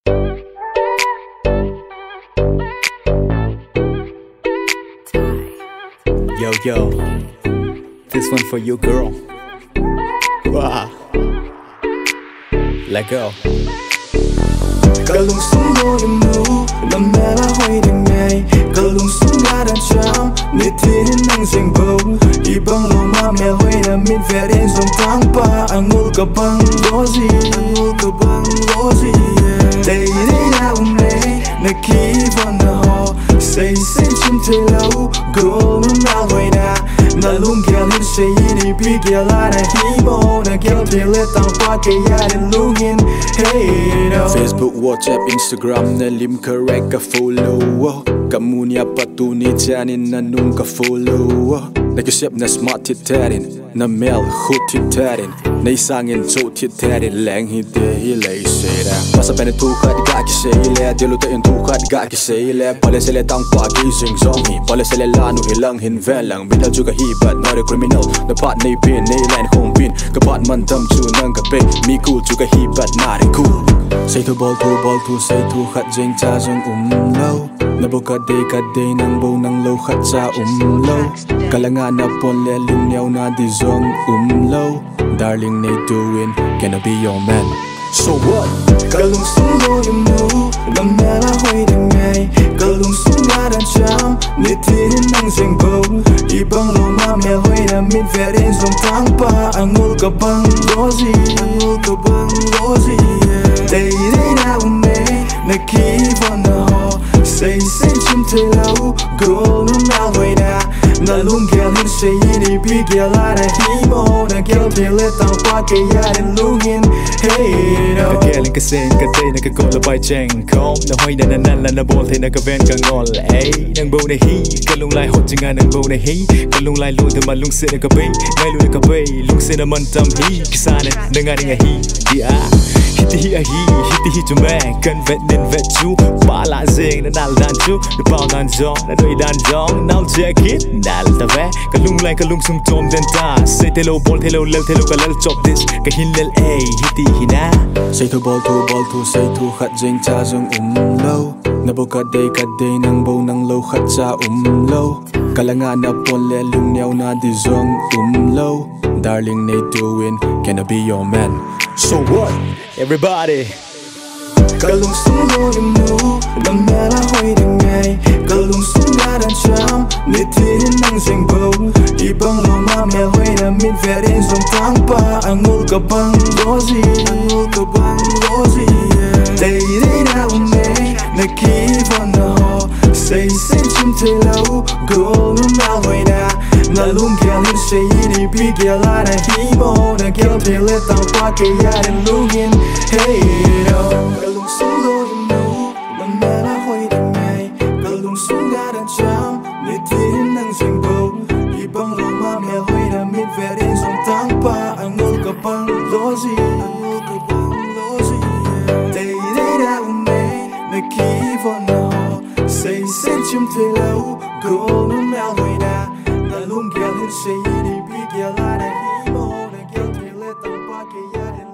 Yo, yo, this one for you, girl. Wow. Let go. Kalung sungguh demu, lemela hoi dengai. Kalung sungguh dan jam, nitin nang singbo. Ibang loma me hoi na min verin song tangpa. Angul kabang lozi, angul kabang lozi. Day day na umle, nakivon na ho. Say chim te lau, go no na hoi na. Na lung gyal hin say ni big gyal na himo. Na gyal te le tangpa kaya din lungin. Hey no. Facebook, WhatsApp, Instagram na lim correct ka follow. Kamu ni apa tu ni janin na nung ka follow. Nag-isip na smart titarin, na mail hood titarin, na isangin so titarin lang hindi hilay sila. Masa penitukat gaki sila, dilutain tukat gaki sila. Pala sila tang pagising zombie, pala sila lano hilang hinvelang. Bidal juga hibat, not a criminal. Dapat na ipin, na ilan kong pin. Kapat man tamchu ng kape, mi cool juga hibat na rin cool. Say to ball to, say to khat jeng cha jeng umlaw. Nabuka day nang bow nang low khat sa umlaw. Kalangan na pon le lunyaw na di zong umlaw. Darling na doing, can I be your man? So what? Kalung sungguh demu, lemela hoi dengai. Kalung sungguh dan jam, nitin nang singbo. Ibang loma me hoi na min verin song tangpa. Angul kabang lozi, angul kabang lozi. Day day na ume, nakivon na ho. Say chim te lau, go no na hoi na. Na lung gyal hin say ni big gyal na himo. Na gyal te le tangpa kaya din lungin. Hey no. Kagaling kasing katay nagkakolabay jeng kom. Na hoy na nanan na bol tay nagkaven kang ngol. Ay, nang bow na hi, kalung lai hot nga nang bow na hi. Kalung lai lo da malung sin na kabay, ngay lo na kabay. Lung sin na man tam hi, kisanan na nga rin nga hi. Di hiti hi ahi, hiti hi jumeng. Kan vet nin vet chu, PAHLAH jeng na nal dan chu. Na pao dan jong, na doi dan jong. Nal jacket, nal ta ve. Kalung lai kalung sung tom den ta. Say telo bol telo lel telo kalal chop this. Kahin lel ay, hiti hi na. Say to ball to, say to khat jeng cha jeng umlaw. Nabuka day nang bow nang low khat sa umlaw. Kalangan na pon le lunyaw na di zong umlaw. Darling na doing, can I be your man? So what? Everybody. Kalung sungguh demu, lemela hoi dengai. Kalung sungguh dan jam, nitin nang singbo. Ibang loma me hoi na min verin song tangpa. Angul kabang lozi, angul kabang lozi. Day day na ume, nakivon na ho. Say chim te lau, go no na hoi na. Na lung gyal hin say ni big gyal na himo. Na gyal te le tangpa kaya din lungin. Hey no. Kalung sungguh demu, lemela hoi dengai. Kalung sungguh dan jam, nitin nang singbo. Ibang loma me hoi na min verin song tangpa. Angul kabang lozi, angul kabang lozi. Day day na ume, nakivon na ho. Say chim te lau, go no na hoi na. Na lung gyal hin say ni big gyal na himo. Na gyal te le tangpa kaya din